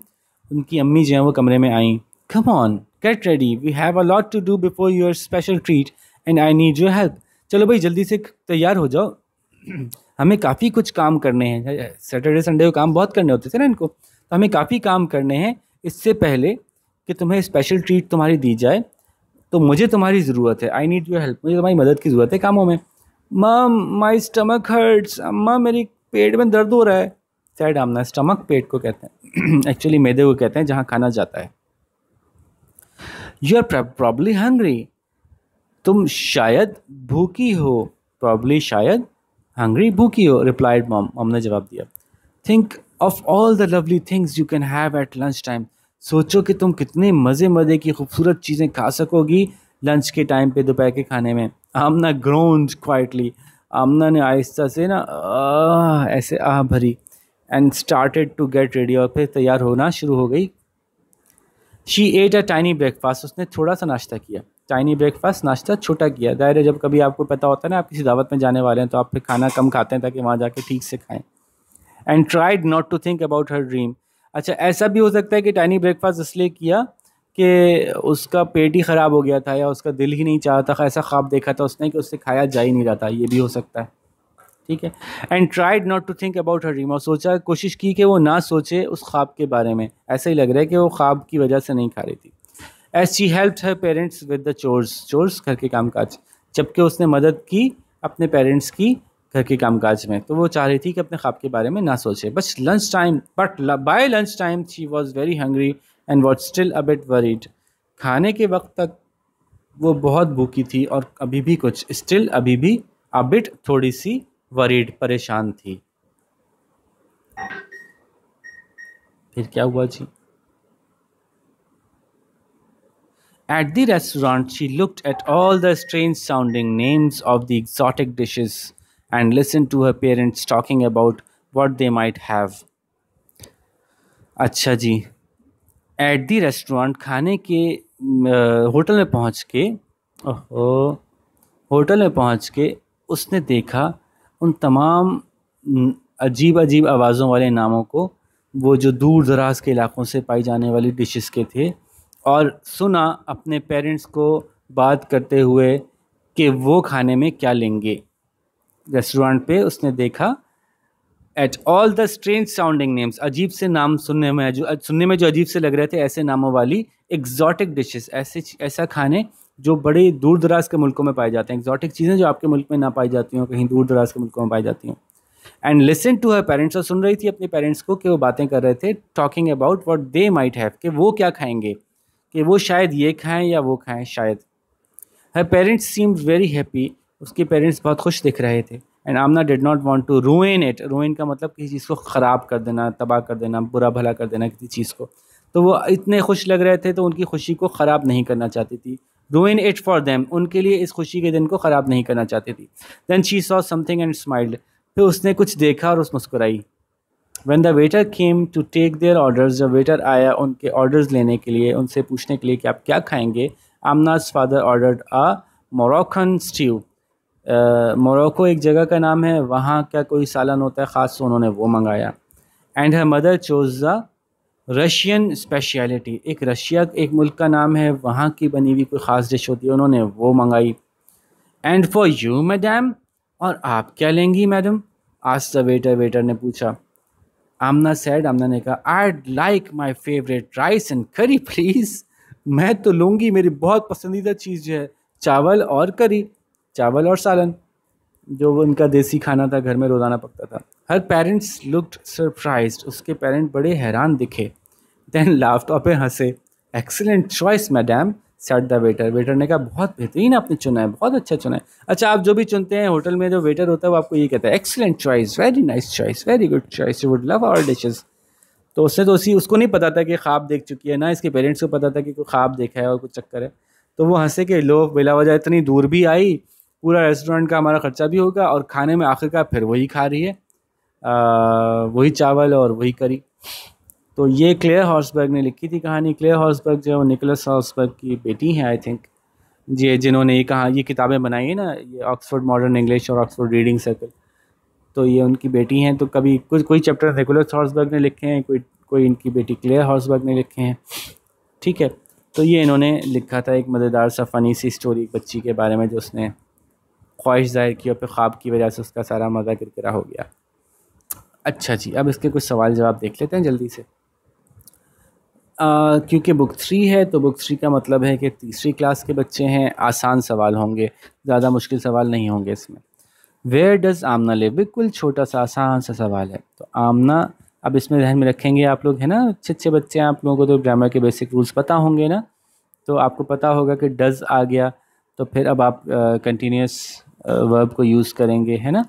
उनकी अम्मी जो है वो कमरे में आई। Come on, get ready, we have a lot to do before your special treat and I need your help, चलो भाई जल्दी से तैयार हो जाओ, हमें काफ़ी कुछ काम करने हैं, सैटरडे संडे को काम बहुत करने होते थे ना इनको, तो हमें काफ़ी काम करने हैं इससे पहले कि तुम्हें स्पेशल ट्रीट तुम्हारी दी जाए, तो मुझे तुम्हारी ज़रूरत है, आई नीड योर हेल्प, मुझे तुम्हारी मदद की ज़रूरत है कामों में। मम माई स्टमक हर्ट्स, अम्मा मेरी पेट में दर्द हो रहा है। सैड आमना, स्टमक पेट को कहते हैं एक्चुअली मैदे को कहते हैं जहाँ खाना जाता है। यू आर प्रॉब्ली हंग्री, तुम शायद भूखी हो, प्रॉब्ली शायद, हंग्री भूखी हो, रिप्लाइड मॉम, मॉम ने जवाब दिया। Think of all the lovely things you can have at lunch time, सोचो कि तुम कितने मज़े मज़े की खूबसूरत चीज़ें खा सकोगी लंच के टाइम पे, दोपहर के खाने में। आमना ग्रोन्ड क्वाइटली, आमना ने आहिस्ता से ना ऐसे आह भरी। And started to get ready, और फिर तैयार होना शुरू हो गई। She ate a tiny breakfast, उसने थोड़ा सा नाश्ता किया। टाइनी ब्रेकफास्ट, नाश्ता छोटा किया। दायरे जब कभी आपको पता होता है ना आप किसी दावत में जाने वाले हैं, तो आप फिर खाना कम खाते हैं ताकि वहाँ जाके ठीक से खाएं। And tried not to think about her dream, अच्छा ऐसा भी हो सकता है कि टाइनी ब्रेकफास्ट इसलिए किया कि उसका पेट ही ख़राब हो गया था, या उसका दिल ही नहीं चाहता था, ऐसा ख्वाब देखा था उसने कि उससे खाया जा ही नहीं रहा था, ये भी हो सकता है, ठीक है। And tried not to think about her dream, और सोचा, कोशिश की कि वो ना सोचे उस ख्वाब के बारे में, ऐसा ही लग रहा है कि वो ख्वाब की वजह से नहीं खा रही थी। As she helped her parents with the chores, घर के कामकाज, जबकि उसने मदद की अपने पेरेंट्स की घर के कामकाज में, तो वो चाह रही थी कि अपने ख्वाब के बारे में ना सोचे। बस lunch time, but by lunch time she was very hungry and was still a bit worried, खाने के वक्त तक वो बहुत भूखी थी, और अभी भी कुछ, स्टिल अभी भी, अ बिट थोड़ी सी, वरीड परेशान थी। फिर क्या हुआ जी? At the restaurant, she looked at all the strange sounding names of the exotic dishes and listened to her parents talking about what they might have. अच्छा जी, एट दी रेस्टोरेंट खाने के hotel में पहुंच के ओहो होटल में पहुंच के उसने देखा उन तमाम अजीब अजीब आवाज़ों वाले नामों को, वो जो दूर दराज के इलाक़ों से पाई जाने वाली डिशेस के थे, और सुना अपने पेरेंट्स को बात करते हुए कि वो खाने में क्या लेंगे। रेस्टोरेंट पे उसने देखा at all the strange sounding names, अजीब से नाम सुनने में जो अजीब से लग रहे थे, ऐसे नामों वाली एग्जॉटिक डिशेस, ऐसा खाने जो बड़े दूर दराज के मुल्कों में पाए जाते हैं, एग्जॉटिक चीज़ें जो आपके मुल्क में ना पाई जाती हों, कहीं दूर दराज के मुल्कों में पाई जाती हों। And listen to her parents, और सुन रही थी अपने पेरेंट्स को कि वो बातें कर रहे थे, talking about what they might have, कि वो क्या खाएंगे, कि वो शायद ये खाएं या वो खाएं शायद। Her parents seemed very happy, उसके पेरेंट्स बहुत खुश दिख रहे थे। And Amna did not want to ruin it, ruin का मतलब किसी चीज़ को ख़राब कर देना, तबाह कर देना, बुरा भला कर देना किसी चीज़ को। तो वो इतने खुश लग रहे थे तो उनकी खुशी को ख़राब नहीं करना चाहती थी। रूइन इट फॉर देम, उनके लिए इस खुशी के दिन को ख़राब नहीं करना चाहती थी। Then she saw something and smiled, फिर उसने कुछ देखा और उस मुस्कुराई। When the waiter came to take their orders, जब वेटर आया उनके ऑर्डर्स लेने के लिए, उनसे पूछने के लिए कि आप क्या खाएंगे, आमना's father ordered a Moroccan stew. Morocco एक जगह का नाम है, वहाँ क्या कोई सालन होता है ख़ास, तो उन्होंने वो मंगाया। And her mother chose the Russian speciality, एक रशिया एक मुल्क का नाम है, वहाँ की बनी हुई कोई ख़ास डिश होती है, उन्होंने वो मंगाई। एंड फॉर यू मैडम, और आप क्या लेंगी madam, asked the waiter, waiter ने पूछा। आमना सेड, आमना ने कहा, I'd like my favorite rice and curry please. मैं तो लूँगी, मेरी बहुत पसंदीदा चीज़ जो है चावल और करी, चावल और सालन, जो वो उनका देसी खाना था, घर में रोज़ाना पकता था। हर पेरेंट्स लुक्ड सरप्राइज्ड, उसके पेरेंट बड़े हैरान दिखे। देन लाफ्ड, और फिर हंसे। Excellent choice madam, said the waiter, waiter ने कहा, बहुत बेहतरीन आपने चुना है, बहुत अच्छा चुना है। अच्छा, आप जो भी चुनते हैं होटल में, जो वेटर होता है वो आपको ये कहता है, excellent choice, very nice choice, very good choice, you would love our dishes. तो उसको नहीं पता था कि ख्वाब देख चुकी है ना, इसके पेरेंट्स को पता था कि कोई ख्वाब देखा है और कुछ चक्कर है। तो वो हंसे कि लो बिला वजह इतनी दूर भी आई, पूरा रेस्टोरेंट का हमारा ख़र्चा भी होगा, और खाने में आखिरकार फिर वही खा रही है, वही चावल और वही करी। तो ये क्लेयर हॉर्सबर्ग ने लिखी थी कहानी। क्लेयर हॉर्सबर्ग जो है वो निकोलस हॉर्सबर्ग की बेटी हैं आई थिंक, जी, जिन्होंने ये किताबें बनाई है ना, ये ऑक्सफोर्ड मॉडर्न इंग्लिश और ऑक्सफोर्ड रीडिंग सर्कल, तो ये उनकी बेटी हैं। तो कभी कोई चैप्टर निकोलस हॉर्सबर्ग ने लिखे हैं, कोई इनकी बेटी क्लेयर हॉर्सबर्ग ने लिखे हैं, ठीक है। तो ये इन्होंने लिखा था, एक मज़ेदार सा फ़नी सी स्टोरी एक बच्ची के बारे में जो उसने ख्वाहिश ज़ाहिर की और फिर ख्वाब की वजह से उसका सारा मज़ा किरकिरा हो गया। अच्छा जी, अब इसके कुछ सवाल जवाब देख लेते हैं जल्दी से। क्योंकि बुक 3 है तो बुक 3 का मतलब है कि तीसरी क्लास के बच्चे हैं, आसान सवाल होंगे, ज़्यादा मुश्किल सवाल नहीं होंगे इसमें। वेयर डज़ आमना लिव, बिल्कुल छोटा सा आसान सा सवाल है। तो आमना, अब इसमें ध्यान में रखेंगे आप लोग, है ना, अच्छे अच्छे बच्चे हैं, आप लोगों को तो ग्रामर के बेसिक रूल्स पता होंगे ना, तो आपको पता होगा कि डज़ आ गया तो फिर अब आप कंटिन्यूस वर्ब को यूज़ करेंगे, है ना,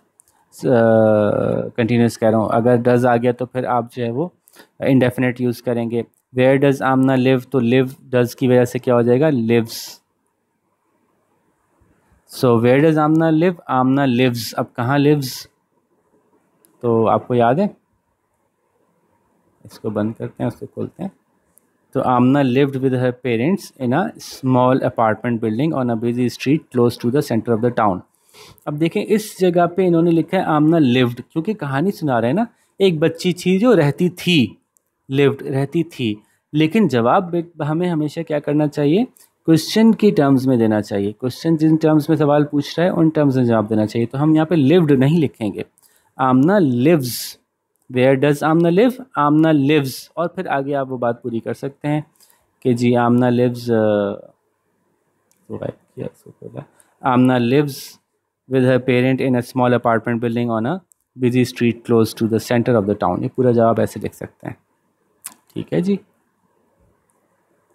कंटिन्यूस कह रहा हूँ, अगर डज़ आ गया तो फिर आप जो है वो इंडेफिनेट यूज़ करेंगे। वेयर डज़ आमना लिव, तो लिव डज़ की वजह से क्या हो जाएगा, lives. So where does Amna live, Amna lives, अब कहाँ लिव्स, तो आपको याद है, इसको बंद करते हैं, उसको खोलते हैं। तो Amna lived with her parents in a small apartment building on a busy street close to the centre of the town. अब देखें इस जगह पे इन्होंने लिखा है आमना लिव्ड, क्योंकि कहानी सुना रहे हैं ना, एक बच्ची थी जो रहती थी, लिव्ड रहती थी, लेकिन जवाब हमें हमेशा क्या करना चाहिए, क्वेश्चन की टर्म्स में देना चाहिए। क्वेश्चन जिन टर्म्स में सवाल पूछ रहा है उन टर्म्स में जवाब देना चाहिए। तो हम यहाँ पे लिव्ड नहीं लिखेंगे, Amna lives. Where does Amna live, Amna lives, और फिर आगे आप वो बात पूरी कर सकते हैं कि जी Amna lives, Amna lives with her parent in a small apartment building on a busy street close to the center of the town। ये पूरा जवाब ऐसे लिख सकते हैं, ठीक है जी।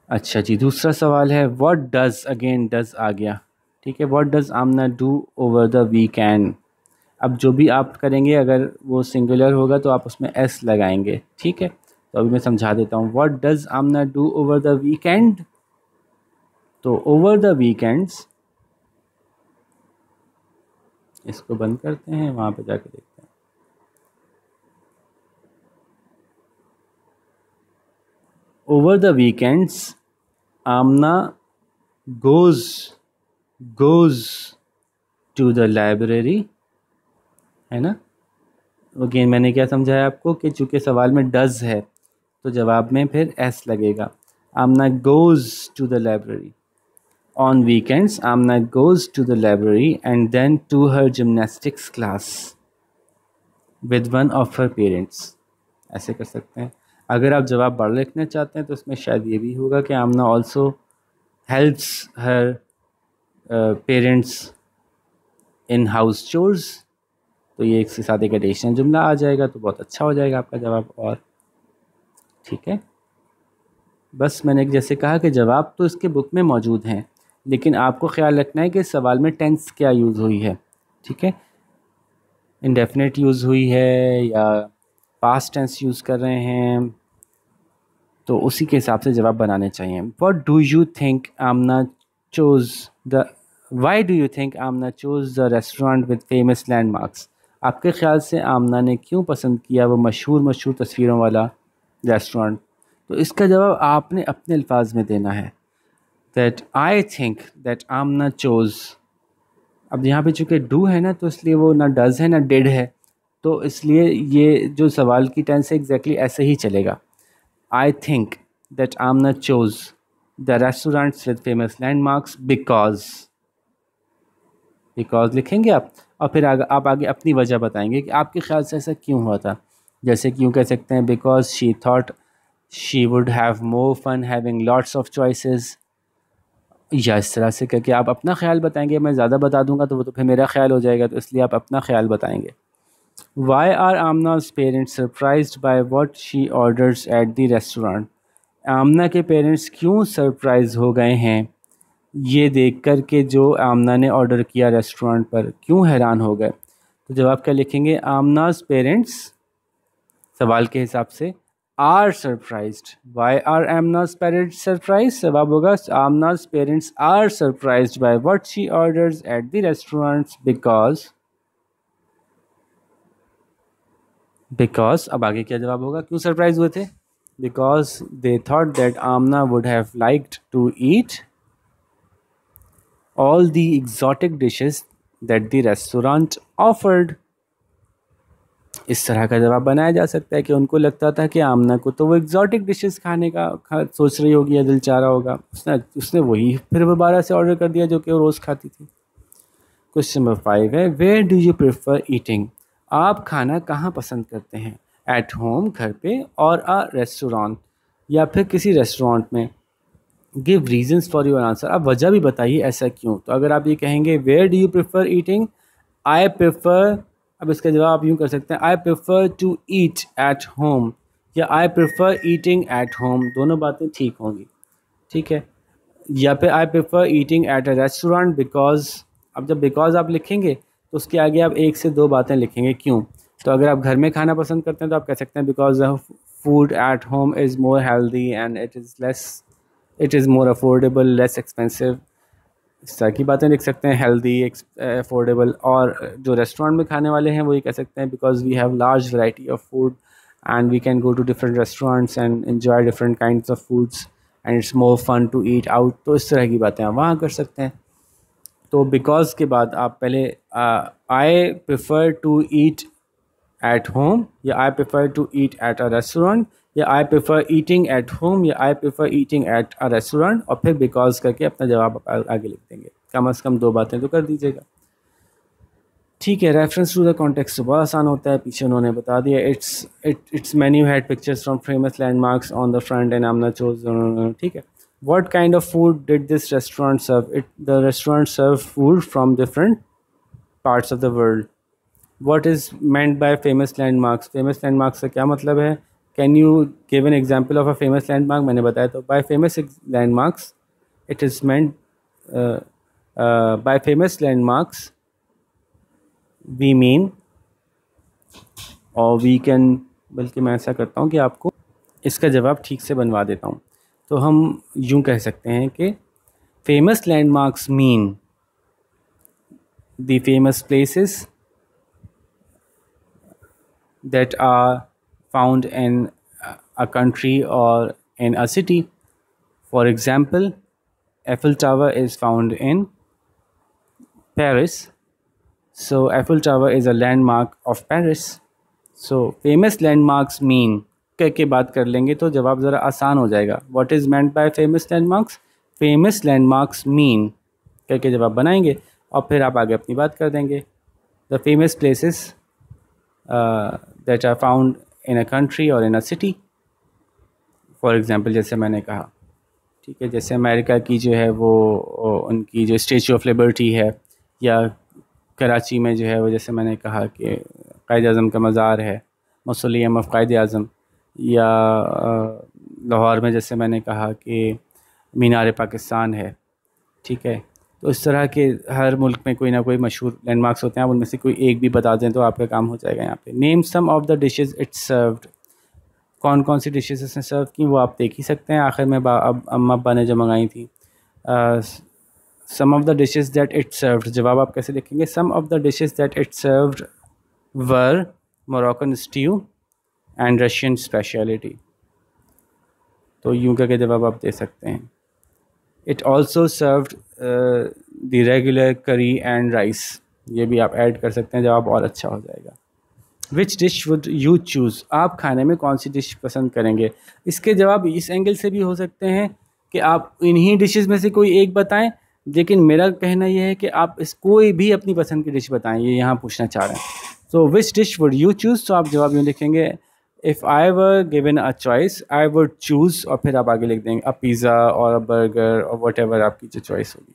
अच्छा जी, दूसरा सवाल है what does, अगेन डज आ गया, ठीक है। what does Amna do over the weekend, अब जो भी आप करेंगे अगर वो सिंगुलर होगा तो आप उसमें s लगाएंगे, ठीक है। तो अभी मैं समझा देता हूँ, what does Amna do over the weekend, तो ओवर द वीकेंड्स, इसको बंद करते हैं, वहाँ पे जाके देखते हैं। Over the weekends Amna goes to the library, है ना। अगेन मैंने क्या समझाया आपको कि चूंकि सवाल में डज है तो जवाब में फिर एस लगेगा। Amna goes to the library. On weekends Amna goes to the library and then to her gymnastics class with one of her parents. ऐसे कर सकते हैं। अगर आप जवाब बड़ा लिखना चाहते हैं तो इसमें शायद ये भी होगा कि Amna also helps her parents in house chores. तो ये एक से साथ एक एडिशनल जुमला आ जाएगा तो बहुत अच्छा हो जाएगा आपका जवाब। और ठीक है, बस मैंने जैसे कहा कि जवाब तो इसके बुक में मौजूद हैं, लेकिन आपको ख्याल रखना है कि सवाल में टेंस क्या यूज़ हुई है। ठीक है, इंडेफिनिट यूज़ हुई है या पास्ट टेंस यूज़ कर रहे हैं, तो उसी के हिसाब से जवाब बनाने चाहिए। What do you think Amna chose the why do you think Amna chose the restaurant with famous landmarks. आपके ख्याल से आमना ने क्यों पसंद किया वो मशहूर तस्वीरों वाला रेस्टोरेंट। तो इसका जवाब आपने अपने अल्फाज में देना है। That I think that Amna chose, अब यहाँ पे चूँकि डू है ना तो इसलिए वो ना डज है ना डिड है, तो इसलिए ये जो सवाल की टेंस है एग्जैक्टली ऐसे ही चलेगा। I think that Amna chose the restaurants with famous landmarks because लिखेंगे आप और फिर आप आगे अपनी वजह बताएंगे कि आपके ख्याल से ऐसा क्यों हुआ था। जैसे क्यों कह सकते हैं because she thought she would have more fun having lots of choices, या इस तरह से करके आप अपना ख्याल बताएंगे। मैं ज़्यादा बता दूंगा तो वो तो फिर मेरा ख्याल हो जाएगा, तो इसलिए आप अपना ख्याल बताएंगे। Why are Amna's parents surprised by what she orders at the restaurant? आमना के पेरेंट्स क्यों सरप्राइज़ हो गए हैं ये देख कर के जो आमना ने ऑर्डर किया रेस्टोरेंट पर, क्यों हैरान हो गए। तो जवाब क्या लिखेंगे, आमना's पेरेंट्स सवाल के हिसाब से are surprised. Why are Amna's parents surprise, जवाब होगा Amna's parents are surprised by what she orders at the restaurants because अब आगे क्या जवाब होगा, क्यों सरप्राइज हुए थे। Because they thought that Amna would have liked to eat all the exotic dishes that the restaurant offered. इस तरह का जवाब बनाया जा सकता है कि उनको लगता था कि आमना को तो वो एग्जॉटिक डिशेस खाने का सोच रही होगी या दिल चाह रहा होगा, उसने वही फिर दोबारा से ऑर्डर कर दिया जो कि वो रोज़ खाती थी। क्वेश्चन नंबर 5 है, where do you prefer eating. आप खाना कहाँ पसंद करते हैं, एट होम घर पे, और अ रेस्टोरेंट या फिर किसी रेस्टोरेंट में। Give reasons for your answer, आप वजह भी बताइए ऐसा क्यों। तो अगर आप ये कहेंगे where do you prefer eating, I prefer, अब इसका जवाब आप यूँ कर सकते हैं, I prefer to eat at home या I prefer eating at home, दोनों बातें ठीक होंगी। ठीक है, या फिर I prefer eating at a restaurant because. अब जब बिकॉज आप लिखेंगे तो उसके आगे आप एक से दो बातें लिखेंगे क्यों। तो अगर आप घर में खाना पसंद करते हैं तो आप कह सकते हैं because the food at home is more healthy and it is more affordable, less expensive. इस तरह की बातें लिख सकते हैं, हेल्दी, अफोर्डेबल। और जो रेस्टोरेंट में खाने वाले हैं वो ये कह सकते हैं because we have large variety of food and we can go to different restaurants and enjoy different kinds of foods and it's more fun to eat out. तो इस तरह की बातें आप वहाँ कर सकते हैं। तो बिकॉज के बाद आप पहले I prefer to eat at home या I prefer to eat at a restaurant या I prefer eating at home या I prefer eating at a restaurant, और फिर बिकॉज करके अपना जवाब आगे लिख देंगे। कम से कम दो बातें तो कर दीजिएगा। ठीक है, रेफरेंस टू द कॉन्टेक्स्ट तो बहुत आसान होता है, पीछे उन्होंने बता दिया। It's menu had pictures from famous landmarks on the front end आमना चोज। ठीक है, what kind of food did this restaurant serve? The restaurant served food from different parts of the world. What is meant by famous landmarks? Famous landmarks से क्या मतलब है? Can you give an example of a famous landmark? मैंने बताया तो by famous landmarks it is meant by famous landmarks we mean, और we can, बल्कि मैं ऐसा करता हूँ कि आपको इसका जवाब ठीक से बनवा देता हूँ। तो हम यूँ कह सकते हैं कि Famous landmarks mean the famous places that are found in a country or in a city. For example, Eiffel Tower is found in Paris. So Eiffel Tower is a landmark of Paris. So famous landmarks mean कह के बात कर लेंगे तो जवाब ज़रा आसान हो जाएगा. What is meant by famous landmarks? Famous landmarks mean कह के जवाब बनाएंगे और फिर आप आगे अपनी बात कर देंगे. The famous places that are found in a country or in a city. For example, जैसे मैंने कहा, ठीक है, जैसे अमेरिका की जो है वो उनकी जो स्टैचू ऑफ लिबर्टी है, या कराची में जो है वो जैसे मैंने कहा कि कायद आज़म का मज़ार है, मौसोलियम ऑफ कायद आज़म, या लाहौर में जैसे मैंने कहा कि मीनार पाकिस्तान है. ठीक है, तो इस तरह के हर मुल्क में कोई ना कोई मशहूर लैंडमार्क्स होते हैं. आप उनमें से कोई एक भी बता दें तो आपका काम हो जाएगा. यहाँ पे name some of the dishes it's served. कौन कौन सी डिशेस इसने सर्व की वो आप देख ही सकते हैं. आखिर में अम्मा अब्बा ने जो मंगाई थी. Some of the dishes that it served, जवाब आप कैसे लिखेंगे? Some of the dishes that it served were Moroccan stew and Russian speciality. तो यूँ करके जवाब आप दे सकते हैं. It also served the regular curry and rice. ये भी आप ऐड कर सकते हैं, जवाब और अच्छा हो जाएगा. विच डिश वुड यू चूज़. आप खाने में कौन सी डिश पसंद करेंगे? इसके जवाब इस एंगल से भी हो सकते हैं कि आप इन्हीं डिशेस में से कोई एक बताएं, लेकिन मेरा कहना यह है कि आप इस कोई भी अपनी पसंद की डिश बताएं. ये यहाँ पूछना चाह रहे हैं. सो विच डिश वुड यू चूज़, तो आप जवाब यूँ लिखेंगे, if I were given a choice I would choose, और फिर आप आगे लिख देंगे अ पिज़्ज़ा और अ बर्गर और वट एवर आपकी जो चॉइस होगी.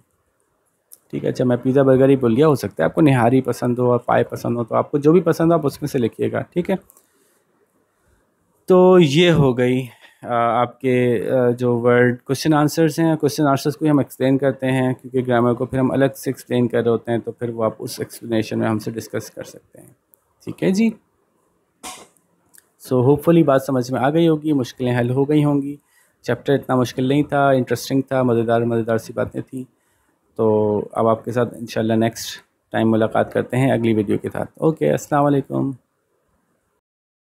ठीक है, अच्छा मैं पिज़्ज़ा बर्गर ही भूल गया. हो सकता है आपको निहारी पसंद हो और पाए पसंद हो, तो आपको जो भी पसंद हो आप उसमें से लिखिएगा. ठीक है, तो ये हो गई आपके जो वर्ड क्वेश्चन आंसर्स हैं. क्वेश्चन आंसर्स को हम एक्सप्लेन करते हैं, क्योंकि ग्रामर को फिर हम अलग से एक्सप्लेन कर रहे होते हैं, तो फिर वो आप उस एक्सप्लेनेशन में हमसे डिस्कस कर सकते हैं. ठीक है जी. सो होपफुली बात समझ में आ गई होगी, मुश्किलें हल हो गई होंगी. चैप्टर इतना मुश्किल नहीं था, इंटरेस्टिंग था, मज़ेदार सी बातें थी. तो अब आपके साथ इंशाल्लाह नेक्स्ट टाइम मुलाकात करते हैं अगली वीडियो के साथ. ओके, अस्सलाम वालेकुम.